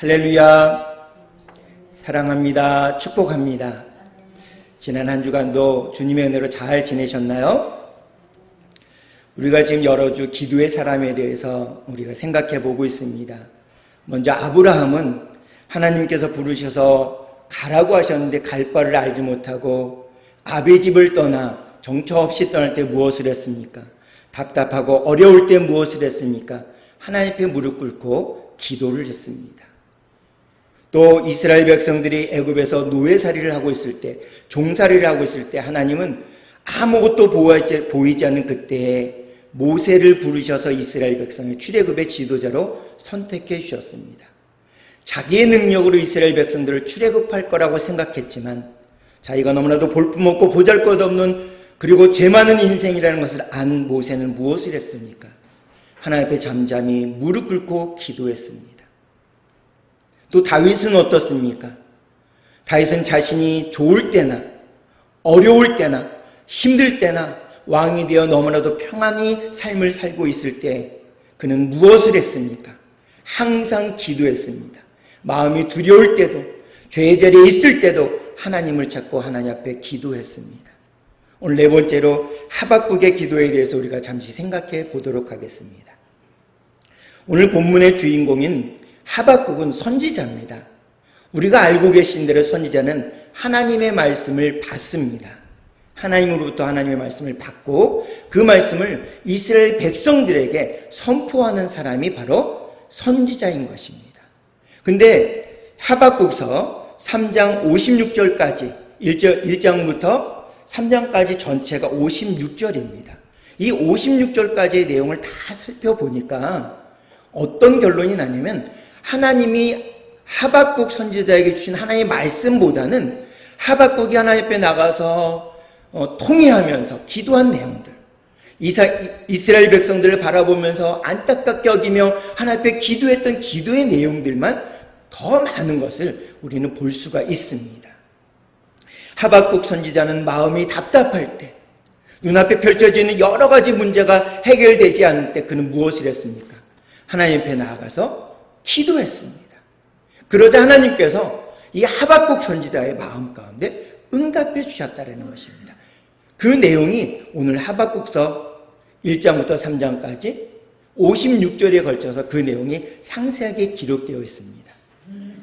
할렐루야. 사랑합니다. 축복합니다. 지난 한 주간도 주님의 은혜로 잘 지내셨나요? 우리가 지금 여러 주 기도의 사람에 대해서 우리가 생각해 보고 있습니다. 먼저 아브라함은 하나님께서 부르셔서 가라고 하셨는데 갈 바를 알지 못하고 아베 집을 떠나 정처 없이 떠날 때 무엇을 했습니까? 답답하고 어려울 때 무엇을 했습니까? 하나님 앞에 무릎 꿇고 기도를 했습니다. 또 이스라엘 백성들이 애굽에서 노예살이를 하고 있을 때, 종살이를 하고 있을 때 하나님은 아무것도 보이지 않는 그때에 모세를 부르셔서 이스라엘 백성의 출애굽의 지도자로 선택해 주셨습니다. 자기의 능력으로 이스라엘 백성들을 출애굽할 거라고 생각했지만 자기가 너무나도 볼품없고 보잘것없는 그리고 죄 많은 인생이라는 것을 안 모세는 무엇을 했습니까? 하나님 앞에 잠잠히 무릎 꿇고 기도했습니다. 또 다윗은 어떻습니까? 다윗은 자신이 좋을 때나 어려울 때나 힘들 때나 왕이 되어 너무나도 평안히 삶을 살고 있을 때 그는 무엇을 했습니까? 항상 기도했습니다. 마음이 두려울 때도 죄의 자리에 있을 때도 하나님을 찾고 하나님 앞에 기도했습니다. 오늘 네 번째로 하박국의 기도에 대해서 우리가 잠시 생각해 보도록 하겠습니다. 오늘 본문의 주인공인 하박국은 선지자입니다. 우리가 알고 계신 대로 선지자는 하나님의 말씀을 받습니다. 하나님으로부터 하나님의 말씀을 받고 그 말씀을 이스라엘 백성들에게 선포하는 사람이 바로 선지자인 것입니다. 근데 하박국서 3장 56절까지 1장부터 3장까지 전체가 56절입니다. 이 56절까지의 내용을 다 살펴보니까 어떤 결론이 나냐면 하나님이 하박국 선지자에게 주신 하나님의 말씀보다는 하박국이 하나님 앞에 나가서 통회하면서 기도한 내용들, 이스라엘 백성들을 바라보면서 안타깝게 여기며 하나님 앞에 기도했던 기도의 내용들만 더 많은 것을 우리는 볼 수가 있습니다. 하박국 선지자는 마음이 답답할 때, 눈앞에 펼쳐지는 여러 가지 문제가 해결되지 않을 때 그는 무엇을 했습니까? 하나님 앞에 나아가서 기도했습니다. 그러자 하나님께서 이 하박국 선지자의 마음 가운데 응답해 주셨다는 것입니다. 그 내용이 오늘 하박국서 1장부터 3장까지 56절에 걸쳐서 그 내용이 상세하게 기록되어 있습니다.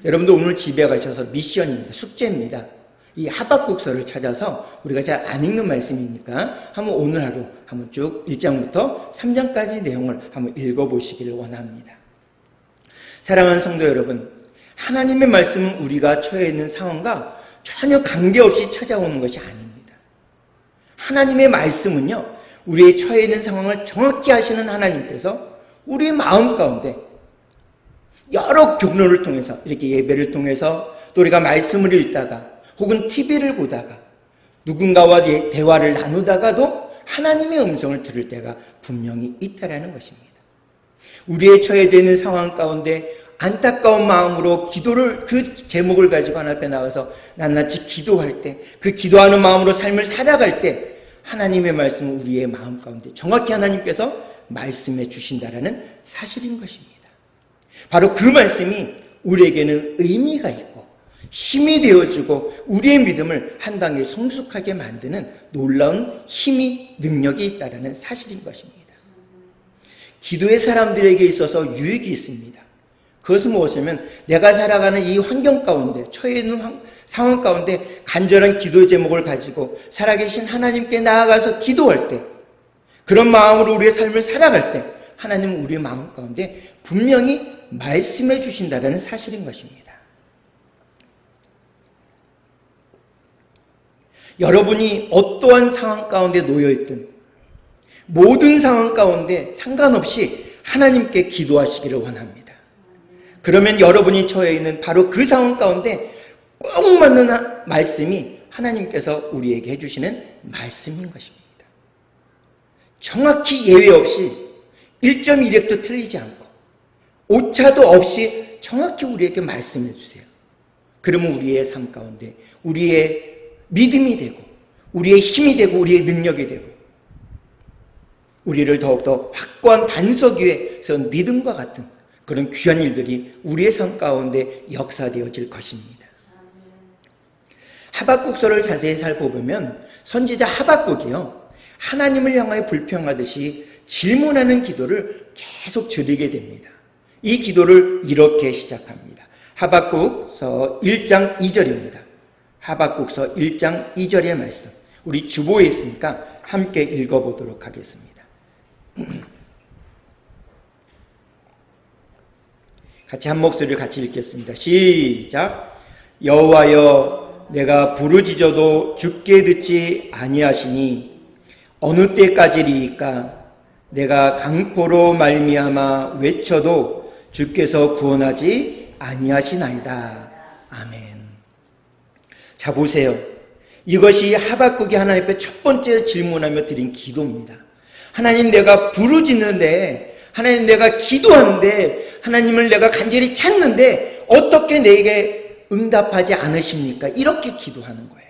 여러분도 오늘 집에 가셔서 미션입니다. 숙제입니다. 이 하박국서를 찾아서 우리가 잘 안 읽는 말씀이니까 한번 오늘 하루 한번 쭉 1장부터 3장까지 내용을 한번 읽어보시기를 원합니다. 사랑하는 성도 여러분, 하나님의 말씀은 우리가 처해 있는 상황과 전혀 관계없이 찾아오는 것이 아닙니다. 하나님의 말씀은요, 우리의 처해 있는 상황을 정확히 아시는 하나님께서 우리의 마음 가운데 여러 경로를 통해서 이렇게 예배를 통해서 또 우리가 말씀을 읽다가 혹은 TV를 보다가 누군가와 대화를 나누다가도 하나님의 음성을 들을 때가 분명히 있다라는 것입니다. 우리의 처해져 있는 상황 가운데 안타까운 마음으로 기도를 그 제목을 가지고 하나님 앞에 나가서 낱낱이 기도할 때, 그 기도하는 마음으로 삶을 살아갈 때 하나님의 말씀은 우리의 마음 가운데 정확히 하나님께서 말씀해 주신다라는 사실인 것입니다. 바로 그 말씀이 우리에게는 의미가 있고 힘이 되어주고 우리의 믿음을 한 단계 성숙하게 만드는 놀라운 힘이 능력이 있다는 사실인 것입니다. 기도의 사람들에게 있어서 유익이 있습니다. 그것은 무엇이냐면 내가 살아가는 이 환경 가운데 처해 있는 상황 가운데 간절한 기도의 제목을 가지고 살아계신 하나님께 나아가서 기도할 때 그런 마음으로 우리의 삶을 살아갈 때 하나님은 우리의 마음 가운데 분명히 말씀해 주신다는 사실인 것입니다. 여러분이 어떠한 상황 가운데 놓여있든 모든 상황 가운데 상관없이 하나님께 기도하시기를 원합니다. 그러면 여러분이 처해 있는 바로 그 상황 가운데 꼭 맞는 말씀이 하나님께서 우리에게 해주시는 말씀인 것입니다. 정확히 예외 없이 1.1획도 틀리지 않고 오차도 없이 정확히 우리에게 말씀해 주세요. 그러면 우리의 삶 가운데 우리의 믿음이 되고 우리의 힘이 되고 우리의 능력이 되고 우리를 더욱더 확고한 반석 위에 세운 믿음과 같은 그런 귀한 일들이 우리의 삶 가운데 역사되어질 것입니다. 하박국서를 자세히 살펴보면 선지자 하박국이요, 하나님을 향하여 불평하듯이 질문하는 기도를 계속 드리게 됩니다. 이 기도를 이렇게 시작합니다. 하박국서 1장 2절입니다. 하박국서 1장 2절의 말씀. 우리 주보에 있으니까 함께 읽어보도록 하겠습니다. 같이 한 목소리를 같이 읽겠습니다. 시작. 여호와여, 내가 부르짖어도 주께 듣지 아니하시니 어느 때까지리이까? 내가 강포로 말미암아 외쳐도 주께서 구원하지 아니하시나이다. 아멘. 자, 보세요. 이것이 하박국이 하나님 앞에 첫 번째 질문하며 드린 기도입니다. 하나님, 내가 부르짖는데, 하나님, 내가 기도하는데, 하나님을 내가 간절히 찾는데 어떻게 내게 응답하지 않으십니까? 이렇게 기도하는 거예요.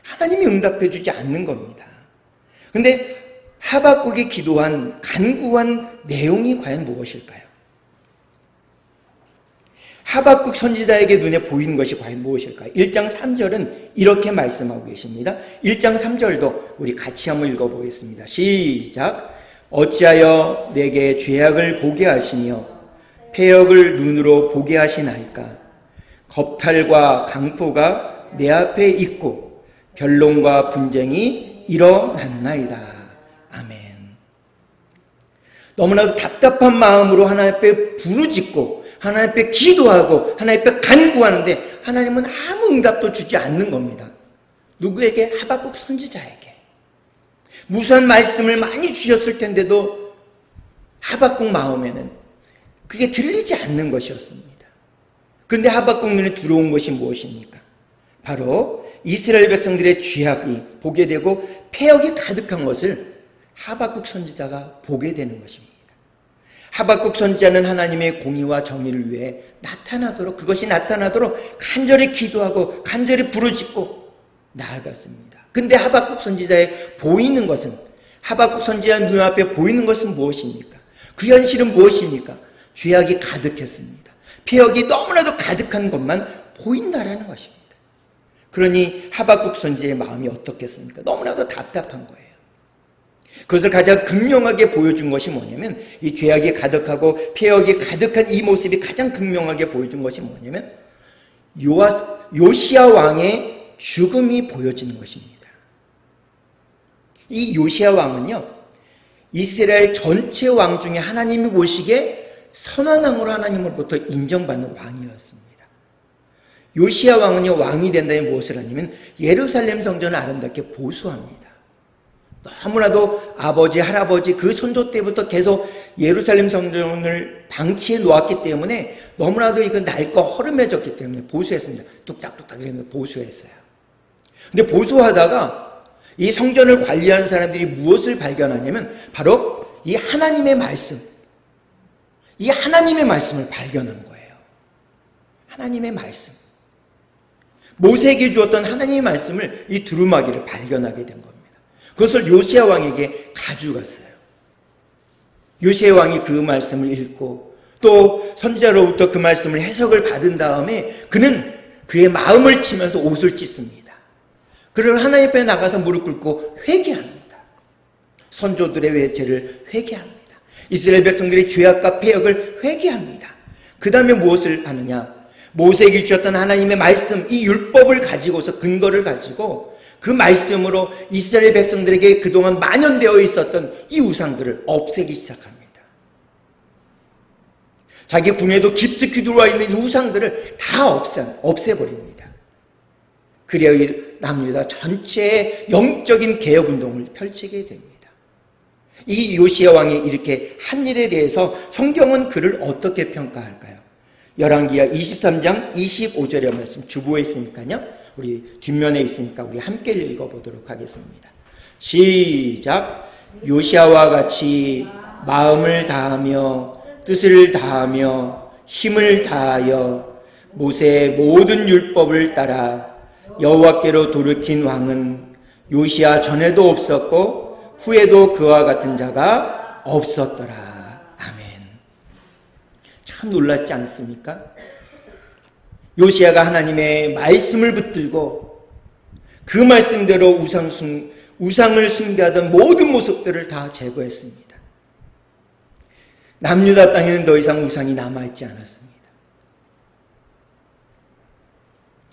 하나님이 응답해 주지 않는 겁니다. 근데 하박국이 기도한 간구한 내용이 과연 무엇일까요? 하박국 선지자에게 눈에 보이는 것이 과연 무엇일까요? 1장 3절은 이렇게 말씀하고 계십니다. 1장 3절도 우리 같이 한번 읽어보겠습니다. 시작. 어찌하여 내게 죄악을 보게 하시며 패역을 눈으로 보게 하시나이까? 겁탈과 강포가 내 앞에 있고 변론과 분쟁이 일어났나이다. 아멘. 너무나도 답답한 마음으로 하나님 앞에 부르짖고 하나님 앞에 기도하고 하나님 앞에 간구하는데 하나님은 아무 응답도 주지 않는 겁니다. 누구에게? 하박국 선지자에게. 무수한 말씀을 많이 주셨을 텐데도 하박국 마음에는 그게 들리지 않는 것이었습니다. 그런데 하박국 눈에 들어온 것이 무엇입니까? 바로 이스라엘 백성들의 죄악이 보게 되고 패역이 가득한 것을 하박국 선지자가 보게 되는 것입니다. 하박국 선지자는 하나님의 공의와 정의를 위해 그것이 나타나도록 간절히 기도하고 간절히 부르짖고 나아갔습니다. 근데 하박국 선지자의 보이는 것은, 하박국 선지자 눈앞에 보이는 것은 무엇입니까? 그 현실은 무엇입니까? 죄악이 가득했습니다. 패역이 너무나도 가득한 것만 보인다라는 것입니다. 그러니 하박국 선지자의 마음이 어떻겠습니까? 너무나도 답답한 거예요. 그것을 가장 극명하게 보여준 것이 뭐냐면, 이 죄악이 가득하고 패역이 가득한 이 모습이 가장 극명하게 보여준 것이 뭐냐면 요시야 왕의 죽음이 보여지는 것입니다. 이 요시야 왕은요, 이스라엘 전체 왕 중에 하나님이 보시기에 선한 왕으로 하나님으로부터 인정받는 왕이었습니다. 요시야 왕은요, 왕이 된다면 무엇을 하냐면 예루살렘 성전을 아름답게 보수합니다. 너무나도 아버지, 할아버지, 그 손조 때부터 계속 예루살렘 성전을 방치해 놓았기 때문에 너무나도 이거 낡고 허름해졌기 때문에 보수했습니다. 뚝딱뚝딱 이러면서 보수했어요. 근데 보수하다가 이 성전을 관리하는 사람들이 무엇을 발견하냐면 바로 이 하나님의 말씀, 이 하나님의 말씀을 발견한 거예요. 하나님의 말씀. 모세에게 주었던 하나님의 말씀을 이 두루마기를 발견하게 된 겁니다. 그것을 요시야 왕에게 가져갔어요. 요시야 왕이 그 말씀을 읽고 또 선지자로부터 그 말씀을 해석을 받은 다음에 그는 그의 마음을 치면서 옷을 찢습니다. 그리고 하나님 앞에 나가서 무릎 꿇고 회개합니다. 선조들의 죄를 회개합니다. 이스라엘 백성들의 죄악과 패역을 회개합니다. 그 다음에 무엇을 하느냐? 모세에게 주셨던 하나님의 말씀, 이 율법을 가지고서, 근거를 가지고 그 말씀으로 이스라엘 백성들에게 그동안 만연되어 있었던 이 우상들을 없애기 시작합니다. 자기 궁에도 깊숙이 들어와 있는 이 우상들을 다 없애버립니다. 그래야 남유다 전체의 영적인 개혁운동을 펼치게 됩니다. 이 요시야 왕이 이렇게 한 일에 대해서 성경은 그를 어떻게 평가할까요? 열왕기하 23장 25절의 말씀 주보에 있으니까요. 우리 뒷면에 있으니까 우리 함께 읽어보도록 하겠습니다. 시작. 요시야와 같이 마음을 다하며 뜻을 다하며 힘을 다하여 모세의 모든 율법을 따라 여호와께로 돌이킨 왕은 요시야 전에도 없었고 후에도 그와 같은 자가 없었더라. 아멘. 참 놀랐지 않습니까? 요시야가 하나님의 말씀을 붙들고 그 말씀대로 우상을 숭배하던 모든 모습들을 다 제거했습니다. 남유다 땅에는 더 이상 우상이 남아있지 않았습니다.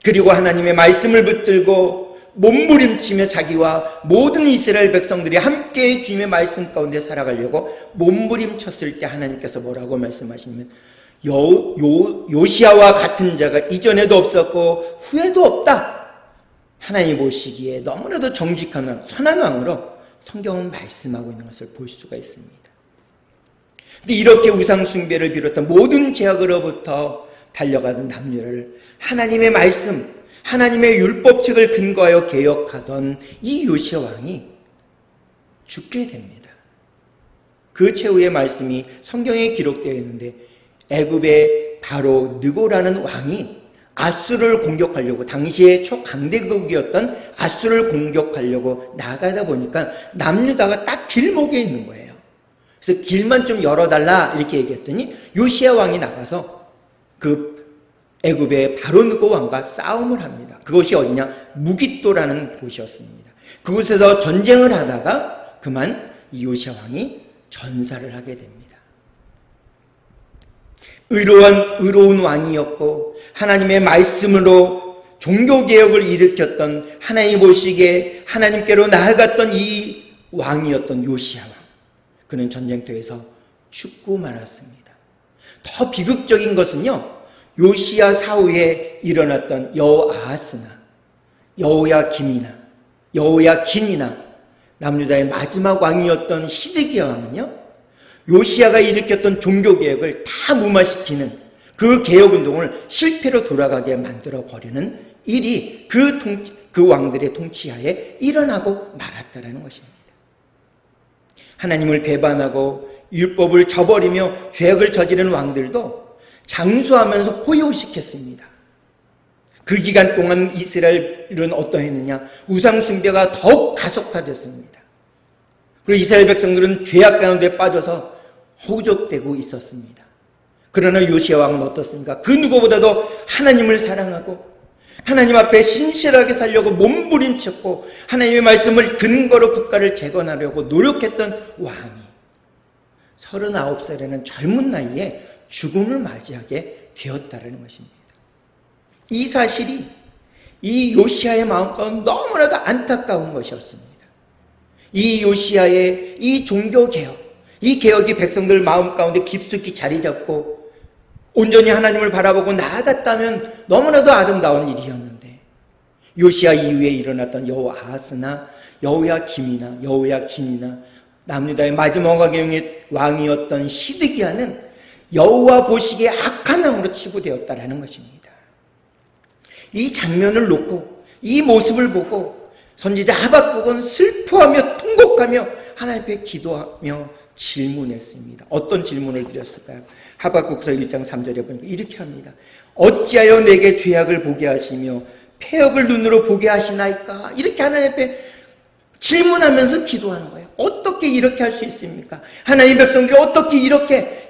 그리고 하나님의 말씀을 붙들고 몸부림치며 자기와 모든 이스라엘 백성들이 함께 주님의 말씀 가운데 살아가려고 몸부림쳤을 때 하나님께서 뭐라고 말씀하시냐면 요시야와 같은 자가 이전에도 없었고 후에도 없다. 하나님 보시기에 너무나도 정직한 왕, 선한 왕으로 성경은 말씀하고 있는 것을 볼 수가 있습니다. 근데 이렇게 우상 숭배를 비롯한 모든 죄악으로부터 달려가던 남유다를 하나님의 말씀, 하나님의 율법책을 근거하여 개혁하던 이 요시야 왕이 죽게 됩니다. 그 최후의 말씀이 성경에 기록되어 있는데 애굽의 바로 느고라는 왕이 아수르를 공격하려고, 당시에 초강대국이었던 아수르를 공격하려고 나가다 보니까 남유다가 딱 길목에 있는 거예요. 그래서 길만 좀 열어달라 이렇게 얘기했더니 요시야 왕이 나가서 그 애굽의 바로 느고 왕과 싸움을 합니다. 그것이 어디냐? 무깃도라는 곳이었습니다. 그곳에서 전쟁을 하다가 그만 이 요시야 왕이 전사를 하게 됩니다. 의로운 왕이었고 하나님의 말씀으로 종교개혁을 일으켰던, 하나님 보시기에 하나님께로 나아갔던 이 왕이었던 요시야 왕. 그는 전쟁터에서 죽고 말았습니다. 더 비극적인 것은요, 요시야 사후에 일어났던 여호아하스나 여호야김이나 여호야긴이나 남유다의 마지막 왕이었던 시드기야 왕은요, 요시야가 일으켰던 종교개혁을 다 무마시키는 그 개혁운동을 실패로 돌아가게 만들어 버리는 일이 그 왕들의 통치하에 일어나고 말았다라는 것입니다. 하나님을 배반하고 율법을 저버리며 죄악을 저지른 왕들도 장수하면서 호요시켰습니다. 그 기간 동안 이스라엘은 어떠했느냐? 우상 숭배가 더욱 가속화됐습니다. 그리고 이스라엘 백성들은 죄악 가운데 빠져서 허우적대고 있었습니다. 그러나 요시야 왕은 어떻습니까? 그 누구보다도 하나님을 사랑하고 하나님 앞에 신실하게 살려고 몸부림쳤고 하나님의 말씀을 근거로 국가를 재건하려고 노력했던 왕이 39살이라는 젊은 나이에 죽음을 맞이하게 되었다는 것입니다. 이 사실이 이 요시야의 마음 가운데 너무나도 안타까운 것이었습니다. 이 요시야의 이 종교개혁, 이 개혁이 백성들 마음 가운데 깊숙이 자리 잡고 온전히 하나님을 바라보고 나아갔다면 너무나도 아름다운 일이었는데, 요시야 이후에 일어났던 여호아하스나 여호야김이나 여호야긴이나 남유다의 마지막 왕이었던 시드기야는 여호와 보시기에 악한 왕으로 치부되었다라는 것입니다. 이 장면을 놓고 이 모습을 보고 선지자 하박국은 슬퍼하며 통곡하며 하나님 앞에 기도하며 질문했습니다. 어떤 질문을 드렸을까요? 하박국서 1장 3절에 보니까 이렇게 합니다. 어찌하여 내게 죄악을 보게 하시며 패역을 눈으로 보게 하시나이까? 이렇게 하나님 앞에 질문하면서 기도하는 거예요. 어떻게 이렇게 할 수 있습니까? 하나님 백성들이 어떻게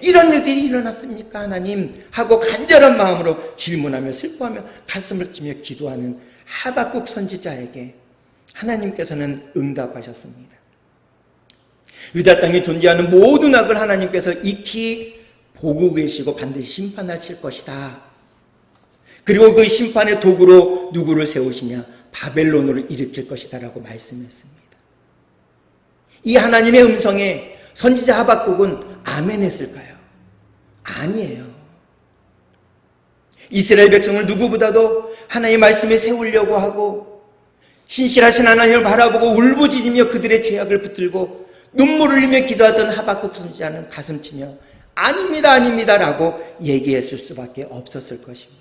이런 일들이 일어났습니까? 하나님 하고 간절한 마음으로 질문하며 슬퍼하며 가슴을 치며 기도하는 하박국 선지자에게 하나님께서는 응답하셨습니다. 유다 땅에 존재하는 모든 악을 하나님께서 익히 보고 계시고 반드시 심판하실 것이다. 그리고 그 심판의 도구로 누구를 세우시냐? 바벨론으로 일으킬 것이다 라고 말씀했습니다. 이 하나님의 음성에 선지자 하박국은 아멘 했을까요? 아니에요. 이스라엘 백성을 누구보다도 하나님의 말씀에 세우려고 하고 신실하신 하나님을 바라보고 울부짖으며 그들의 죄악을 붙들고 눈물을 흘리며 기도하던 하박국 선지자는 가슴치며 아닙니다, 아닙니다 라고 얘기했을 수밖에 없었을 것입니다.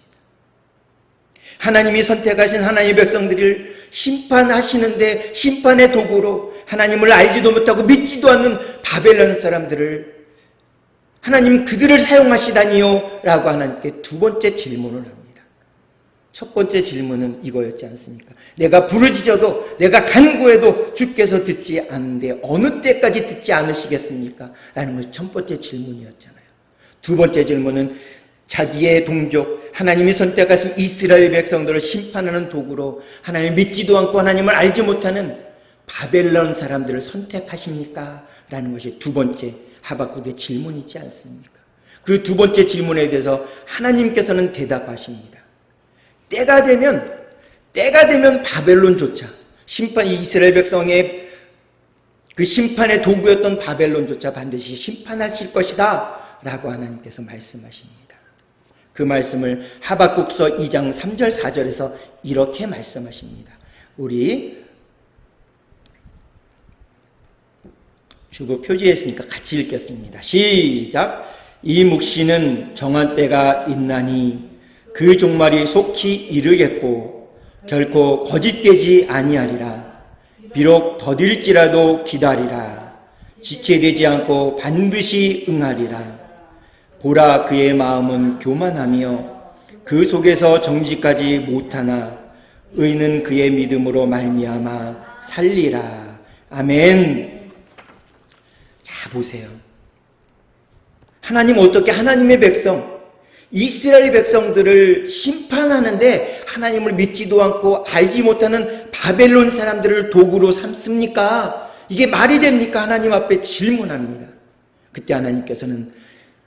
하나님이 선택하신 하나님의 백성들을 심판하시는데 심판의 도구로 하나님을 알지도 못하고 믿지도 않는 바벨론 사람들을 하나님 그들을 사용하시다니요 라고 하나님께 두 번째 질문을 합니다. 첫 번째 질문은 이거였지 않습니까? 내가 부르짖어도 내가 간구해도 주께서 듣지 않는데 어느 때까지 듣지 않으시겠습니까? 라는 것이 첫 번째 질문이었잖아요. 두 번째 질문은 자기의 동족, 하나님이 선택하신 이스라엘 백성들을 심판하는 도구로 하나님을 믿지도 않고 하나님을 알지 못하는 바벨론 사람들을 선택하십니까? 라는 것이 두 번째 하박국의 질문이지 않습니까? 그 두 번째 질문에 대해서 하나님께서는 대답하십니다. 때가 되면 바벨론조차 이스라엘 백성의 그 심판의 도구였던 바벨론조차 반드시 심판하실 것이다 라고 하나님께서 말씀하십니다. 그 말씀을 하박국서 2장 3절 4절에서 이렇게 말씀하십니다. 우리 주보 표지에 있으니까 같이 읽겠습니다. 시작. 이 묵시는 정한 때가 있나니 그 종말이 속히 이르겠고 결코 거짓되지 아니하리라. 비록 더딜지라도 기다리라. 지체되지 않고 반드시 응하리라. 보라, 그의 마음은 교만하며 그 속에서 정직하지 못하나 의는 그의 믿음으로 말미암아 살리라. 아멘. 자, 보세요. 하나님 어떻게 하나님의 백성, 이스라엘 백성들을 심판하는데 하나님을 믿지도 않고 알지 못하는 바벨론 사람들을 도구로 삼습니까? 이게 말이 됩니까? 하나님 앞에 질문합니다. 그때 하나님께서는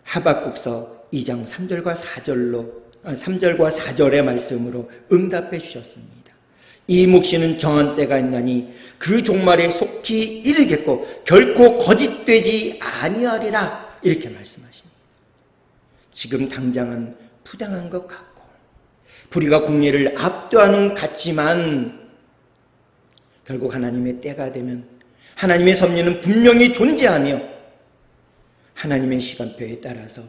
하박국서 2장 3절과 4절의 말씀으로 응답해 주셨습니다. 이 묵시는 정한 때가 있나니 그 종말에 속히 이르겠고 결코 거짓되지 아니하리라. 이렇게 말씀하십니다. 지금 당장은 부당한 것 같고 불의가 공의를 압도하는 것 같지만 결국 하나님의 때가 되면 하나님의 섭리는 분명히 존재하며 하나님의 시간표에 따라서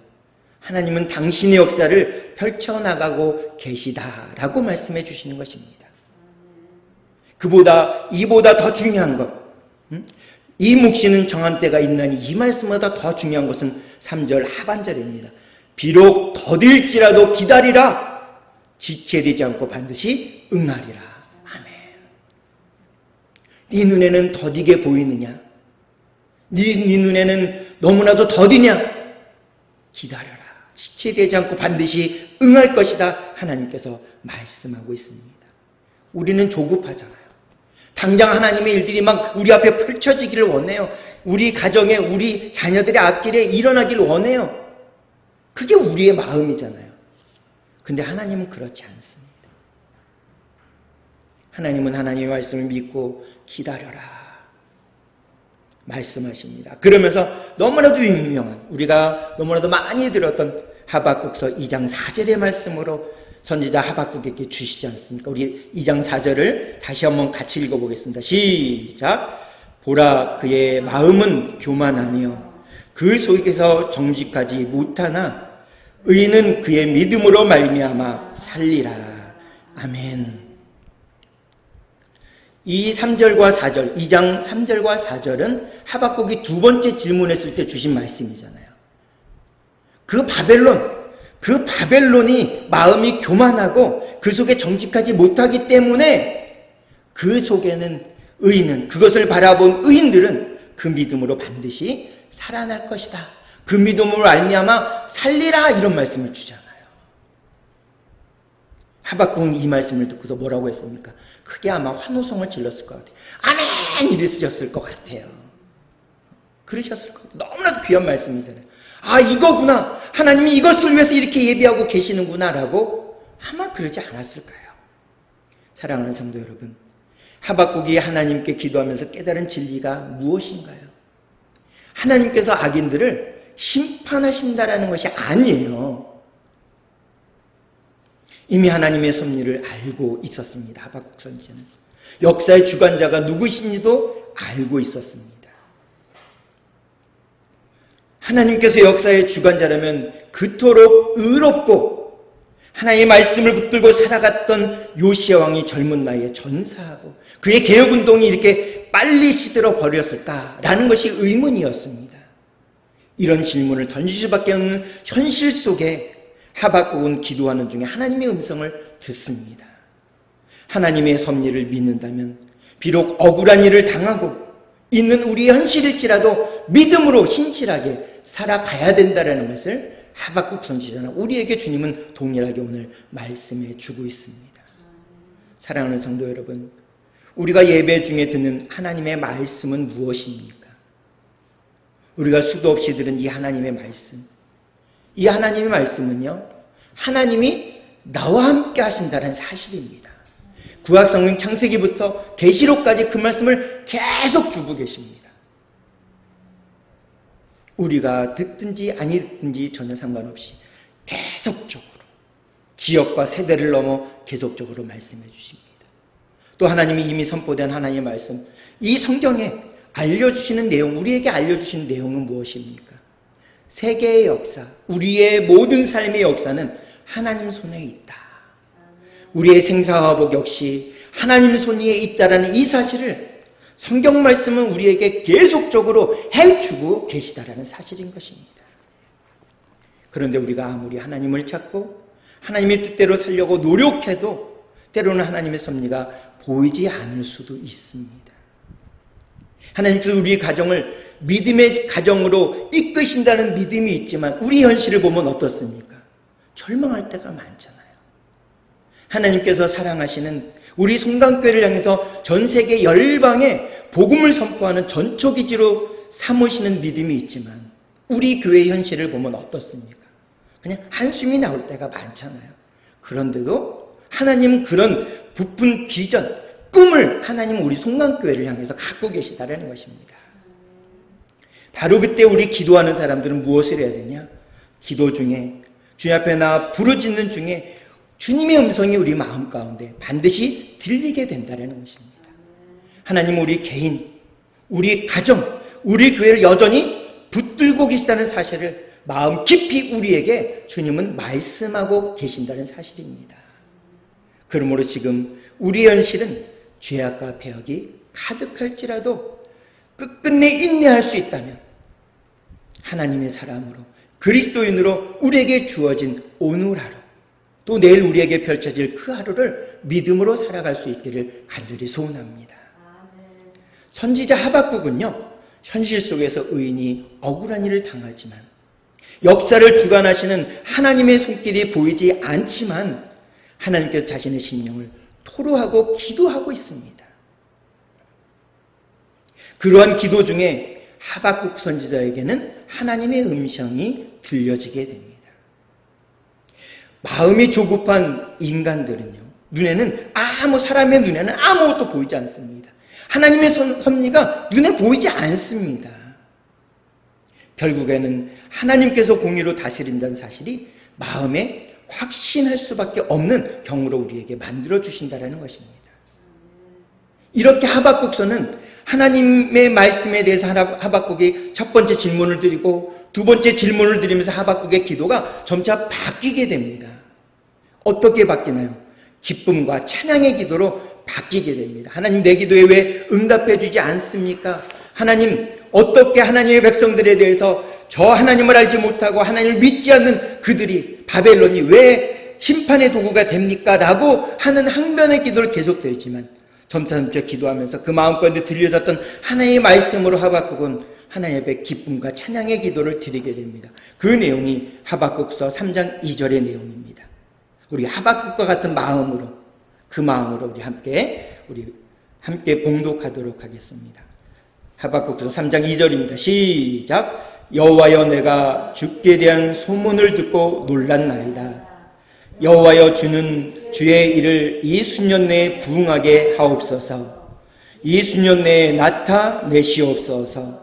하나님은 당신의 역사를 펼쳐나가고 계시다라고 말씀해 주시는 것입니다. 이보다 더 중요한 것, 이 묵시는 정한 때가 있나니 이 말씀보다 더 중요한 것은 3절 하반절입니다. 비록 더딜지라도 기다리라. 지체되지 않고 반드시 응하리라. 아멘. 네 눈에는 더디게 보이느냐? 네 눈에는 너무나도 더디냐? 기다려라. 지체되지 않고 반드시 응할 것이다. 하나님께서 말씀하고 있습니다. 우리는 조급하잖아요. 당장 하나님의 일들이 막 우리 앞에 펼쳐지기를 원해요. 우리 가정에, 우리 자녀들의 앞길에 일어나기를 원해요. 그게 우리의 마음이잖아요. 근데 하나님은 그렇지 않습니다. 하나님은 하나님의 말씀을 믿고 기다려라 말씀하십니다. 그러면서 너무나도 유명한, 우리가 너무나도 많이 들었던 하박국서 2장 4절의 말씀으로 선지자 하박국에게 주시지 않습니까? 우리 2장 4절을 다시 한번 같이 읽어보겠습니다. 시작. 보라, 그의 마음은 교만하며 그 속에서 정직하지 못하나 의인은 그의 믿음으로 말미암아 살리라. 아멘. 이 3절과 4절, 2장 3절과 4절은 하박국이 두 번째 질문했을 때 주신 말씀이잖아요. 그 바벨론이 마음이 교만하고 그 속에 정직하지 못하기 때문에 그 속에는 의인은, 그것을 바라본 의인들은 그 믿음으로 반드시 살아날 것이다. 그 믿음으로 말미암아 살리라. 이런 말씀을 주잖아요. 하박국은 이 말씀을 듣고서 뭐라고 했습니까? 크게 아마 환호성을 질렀을 것 같아요. 아멘! 이랬을 것 같아요. 그러셨을 것 같아요. 너무나도 귀한 말씀이잖아요. 아, 이거구나. 하나님이 이것을 위해서 이렇게 예비하고 계시는구나 라고 아마 그러지 않았을까요? 사랑하는 성도 여러분, 하박국이 하나님께 기도하면서 깨달은 진리가 무엇인가요? 하나님께서 악인들을 심판하신다라는 것이 아니에요. 이미 하나님의 섭리를 알고 있었습니다. 하박국 선지자는 역사의 주관자가 누구신지도 알고 있었습니다. 하나님께서 역사의 주관자라면 그토록 의롭고 하나님의 말씀을 붙들고 살아갔던 요시야 왕이 젊은 나이에 전사하고 그의 개혁운동이 이렇게 빨리 시들어 버렸을까라는 것이 의문이었습니다. 이런 질문을 던질 수밖에 없는 현실 속에 하박국은 기도하는 중에 하나님의 음성을 듣습니다. 하나님의 섭리를 믿는다면 비록 억울한 일을 당하고 있는 우리의 현실일지라도 믿음으로 신실하게 살아가야 된다는 것을 하박국 선지자나 우리에게 주님은 동일하게 오늘 말씀해 주고 있습니다. 사랑하는 성도 여러분, 우리가 예배 중에 듣는 하나님의 말씀은 무엇입니까? 우리가 수도 없이 들은 이 하나님의 말씀, 이 하나님의 말씀은요, 하나님이 나와 함께 하신다는 사실입니다. 구약성경 창세기부터 계시록까지 그 말씀을 계속 주고 계십니다. 우리가 듣든지 아니 듣든지 전혀 상관없이 계속적으로 지역과 세대를 넘어 계속적으로 말씀해 주십니다. 또 하나님이 이미 선포된 하나님의 말씀, 이 성경에 알려주시는 내용, 우리에게 알려주시는 내용은 무엇입니까? 세계의 역사, 우리의 모든 삶의 역사는 하나님 손에 있다. 우리의 생사화복 역시 하나님 손에 있다라는 이 사실을 성경 말씀은 우리에게 계속적으로 해주고 계시다라는 사실인 것입니다. 그런데 우리가 아무리 하나님을 찾고 하나님의 뜻대로 살려고 노력해도 때로는 하나님의 섭리가 보이지 않을 수도 있습니다. 하나님께서 우리 가정을 믿음의 가정으로 이끄신다는 믿음이 있지만 우리 현실을 보면 어떻습니까? 절망할 때가 많잖아요. 하나님께서 사랑하시는 우리 송강교회를 향해서 전 세계 열방에 복음을 선포하는 전초기지로 삼으시는 믿음이 있지만 우리 교회의 현실을 보면 어떻습니까? 그냥 한숨이 나올 때가 많잖아요. 그런데도 하나님은 그런 부푼 비전, 꿈을 하나님은 우리 송강교회를 향해서 갖고 계시다라는 것입니다. 바로 그때 우리 기도하는 사람들은 무엇을 해야 되냐? 기도 중에 주님 앞에 나 부르짖는 중에 주님의 음성이 우리 마음 가운데 반드시 들리게 된다는 것입니다. 하나님 우리 개인, 우리 가정, 우리 교회를 여전히 붙들고 계시다는 사실을 마음 깊이 우리에게 주님은 말씀하고 계신다는 사실입니다. 그러므로 지금 우리 현실은 죄악과 배역이 가득할지라도 끝끝내 인내할 수 있다면 하나님의 사람으로 그리스도인으로 우리에게 주어진 오늘 하루, 또 내일 우리에게 펼쳐질 그 하루를 믿음으로 살아갈 수 있기를 간절히 소원합니다. 선지자 하박국은요, 현실 속에서 의인이 억울한 일을 당하지만 역사를 주관하시는 하나님의 손길이 보이지 않지만 하나님께서 자신의 심령을 토로하고 기도하고 있습니다. 그러한 기도 중에 하박국 선지자에게는 하나님의 음성이 들려지게 됩니다. 마음이 조급한 인간들은요, 사람의 눈에는 아무것도 보이지 않습니다. 하나님의 섭리가 눈에 보이지 않습니다. 결국에는 하나님께서 공의로 다스린다는 사실이 마음에 확신할 수밖에 없는 경우로 우리에게 만들어주신다는 것입니다. 이렇게 하박국서는 하나님의 말씀에 대해서 하박국이 첫 번째 질문을 드리고 두 번째 질문을 드리면서 하박국의 기도가 점차 바뀌게 됩니다. 어떻게 바뀌나요? 기쁨과 찬양의 기도로 바뀌게 됩니다. 하나님 내 기도에 왜 응답해 주지 않습니까? 하나님 어떻게 하나님의 백성들에 대해서 저 하나님을 알지 못하고 하나님을 믿지 않는 그들이 바벨론이 왜 심판의 도구가 됩니까? 라고 하는 항변의 기도를 계속 드리지만 점차 기도하면서 그 마음가운데 들려졌던 하나님의 말씀으로 하박국은 하나님의 앞에 기쁨과 찬양의 기도를 드리게 됩니다. 그 내용이 하박국서 3장 2절의 내용입니다. 우리 하박국과 같은 마음으로, 그 마음으로 우리 함께 봉독하도록 하겠습니다. 하박국서 3장 2절입니다. 시작. 여호와여 내가 주께 대한 소문을 듣고 놀랐나이다. 여호와여 주는 주의 일을 이 수년 내에 부응하게 하옵소서. 이 수년 내에 나타내시옵소서.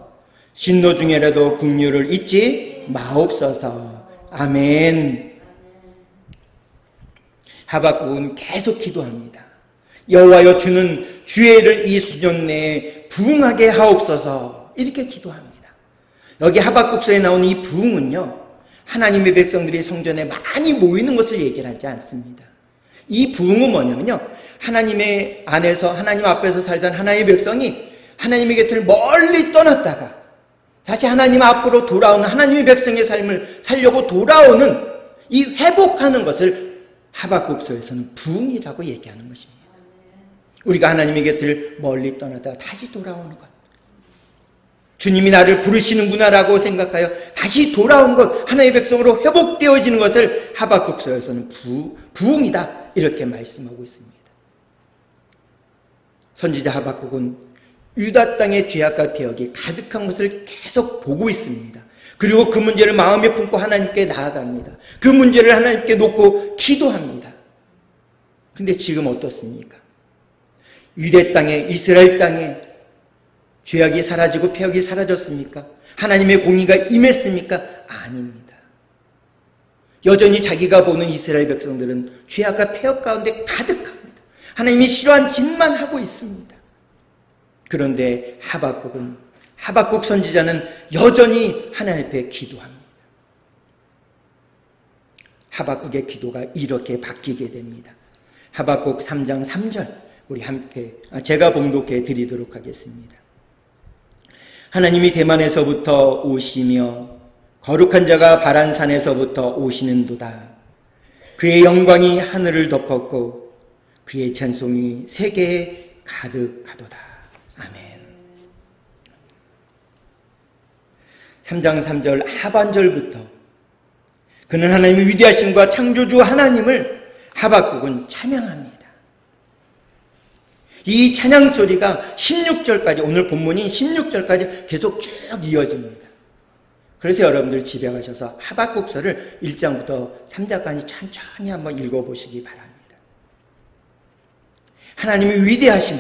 신노 중에라도 긍휼을 잊지 마옵소서. 아멘. 하박국은 계속 기도합니다. 여호와여 주는 주의 일을 이 수년 내에 부응하게 하옵소서. 이렇게 기도합니다. 여기 하박국서에 나오는 이 부응은요, 하나님의 백성들이 성전에 많이 모이는 것을 얘기를 하지 않습니다. 이 부응은 뭐냐면요, 하나님의 안에서 하나님 앞에서 살던 하나님의 백성이 하나님의 곁을 멀리 떠났다가 다시 하나님 앞으로 돌아오는 하나님의 백성의 삶을 살려고 돌아오는 이 회복하는 것을 하박국서에서는 부응이라고 얘기하는 것입니다. 우리가 하나님의 곁을 멀리 떠나다가 다시 돌아오는 것. 주님이 나를 부르시는구나라고 생각하여 다시 돌아온 것, 하나님의 백성으로 회복되어지는 것을 하박국서에서는 부흥이다 이렇게 말씀하고 있습니다. 선지자 하박국은 유다 땅의 죄악과 배역이 가득한 것을 계속 보고 있습니다. 그리고 그 문제를 마음에 품고 하나님께 나아갑니다. 그 문제를 하나님께 놓고 기도합니다. 근데 지금 어떻습니까? 유대 땅에, 이스라엘 땅에 죄악이 사라지고 폐역이 사라졌습니까? 하나님의 공의가 임했습니까? 아닙니다. 여전히 자기가 보는 이스라엘 백성들은 죄악과 폐역 가운데 가득합니다. 하나님이 싫어한 짓만 하고 있습니다. 그런데 하박국 선지자는 여전히 하나님 앞에 기도합니다. 하박국의 기도가 이렇게 바뀌게 됩니다. 하박국 3장 3절 우리 함께 제가 봉독해 드리도록 하겠습니다. 하나님이 대만에서부터 오시며 거룩한 자가 바란산에서부터 오시는도다. 그의 영광이 하늘을 덮었고 그의 찬송이 세계에 가득하도다. 아멘. 3장 3절 하반절부터 그는 하나님의 위대하심과 창조주 하나님을 하박국은 찬양합니다. 이 찬양 소리가 16절까지, 오늘 본문인 16절까지 계속 쭉 이어집니다. 그래서 여러분들 집에 가셔서 하박국서를 1장부터 3장까지 천천히 한번 읽어보시기 바랍니다. 하나님의 위대하심,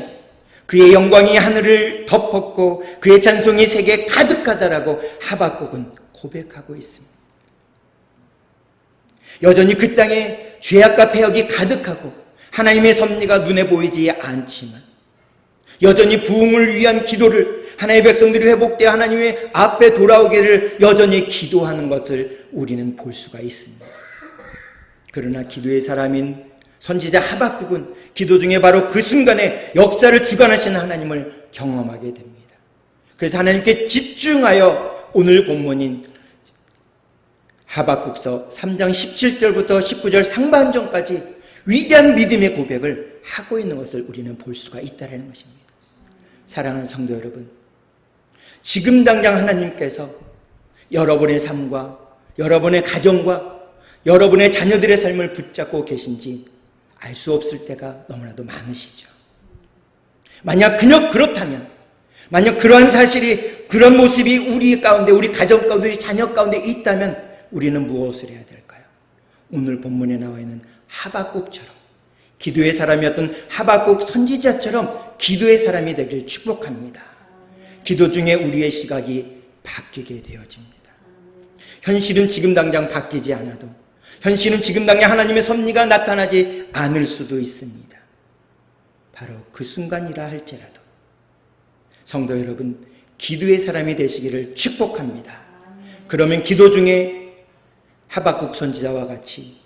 그의 영광이 하늘을 덮었고 그의 찬송이 세계에 가득하다라고 하박국은 고백하고 있습니다. 여전히 그 땅에 죄악과 폐역이 가득하고 하나님의 섭리가 눈에 보이지 않지만 여전히 부흥을 위한 기도를 하나님의 백성들이 회복되어 하나님의 앞에 돌아오기를 여전히 기도하는 것을 우리는 볼 수가 있습니다. 그러나 기도의 사람인 선지자 하박국은 기도 중에 바로 그 순간에 역사를 주관하시는 하나님을 경험하게 됩니다. 그래서 하나님께 집중하여 오늘 본문인 하박국서 3장 17절부터 19절 상반전까지 위대한 믿음의 고백을 하고 있는 것을 우리는 볼 수가 있다는 것입니다. 사랑하는 성도 여러분, 지금 당장 하나님께서 여러분의 삶과 여러분의 가정과 여러분의 자녀들의 삶을 붙잡고 계신지 알 수 없을 때가 너무나도 많으시죠. 만약 그렇다면, 만약 그러한 사실이, 그런 모습이 우리 가운데, 우리 가정 가운데, 우리 자녀 가운데 있다면 우리는 무엇을 해야 될까요? 오늘 본문에 나와 있는 하박국처럼, 기도의 사람이었던 하박국 선지자처럼 기도의 사람이 되길 축복합니다. 기도 중에 우리의 시각이 바뀌게 되어집니다. 현실은 지금 당장 바뀌지 않아도, 현실은 지금 당장 하나님의 섭리가 나타나지 않을 수도 있습니다. 바로 그 순간이라 할지라도 성도 여러분, 기도의 사람이 되시기를 축복합니다. 그러면 기도 중에 하박국 선지자와 같이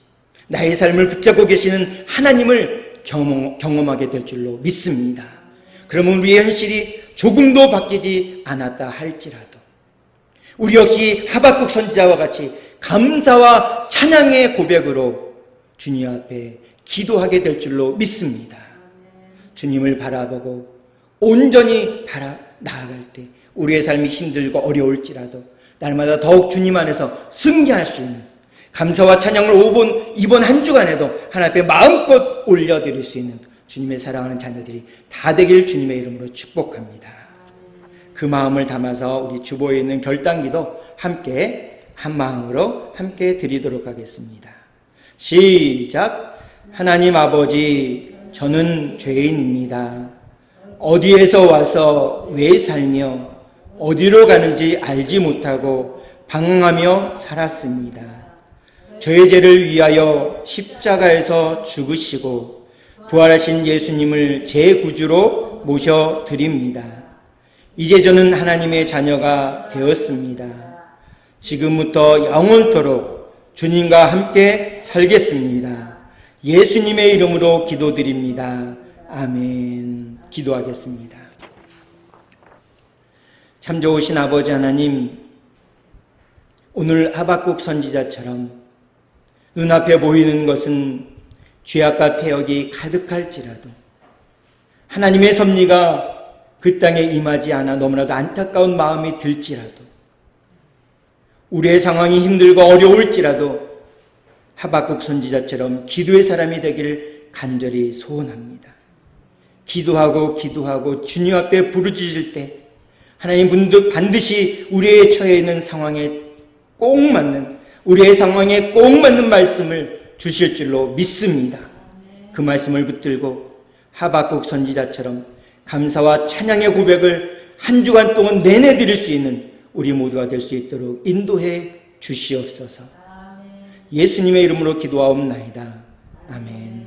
나의 삶을 붙잡고 계시는 하나님을 경험하게 될 줄로 믿습니다. 그러면 우리의 현실이 조금도 바뀌지 않았다 할지라도 우리 역시 하박국 선지자와 같이 감사와 찬양의 고백으로 주님 앞에 기도하게 될 줄로 믿습니다. 주님을 바라보고 온전히 나아갈 때 우리의 삶이 힘들고 어려울지라도 날마다 더욱 주님 안에서 승리할 수 있는 감사와 찬양을 이번 한 주간에도 하나님 앞에 마음껏 올려드릴 수 있는 주님의 사랑하는 자녀들이 다 되길 주님의 이름으로 축복합니다. 그 마음을 담아서 우리 주보에 있는 결단기도 함께 한 마음으로 함께 드리도록 하겠습니다. 시작. 하나님 아버지, 저는 죄인입니다. 어디에서 와서 왜 살며 어디로 가는지 알지 못하고 방황하며 살았습니다. 저의 죄를 위하여 십자가에서 죽으시고 부활하신 예수님을 제 구주로 모셔드립니다. 이제 저는 하나님의 자녀가 되었습니다. 지금부터 영원토록 주님과 함께 살겠습니다. 예수님의 이름으로 기도드립니다. 아멘. 기도하겠습니다. 참 좋으신 아버지 하나님, 오늘 하박국 선지자처럼 눈앞에 보이는 것은 죄악과 폐역이 가득할지라도 하나님의 섭리가 그 땅에 임하지 않아 너무나도 안타까운 마음이 들지라도, 우리의 상황이 힘들고 어려울지라도 하박국 선지자처럼 기도의 사람이 되기를 간절히 소원합니다. 기도하고 주님 앞에 부르짖을 때 하나님 반드시 우리의 처해 있는 상황에 꼭 맞는, 우리의 상황에 꼭 맞는 말씀을 주실 줄로 믿습니다. 그 말씀을 붙들고 하박국 선지자처럼 감사와 찬양의 고백을 한 주간 동안 내내 드릴 수 있는 우리 모두가 될 수 있도록 인도해 주시옵소서. 예수님의 이름으로 기도하옵나이다. 아멘.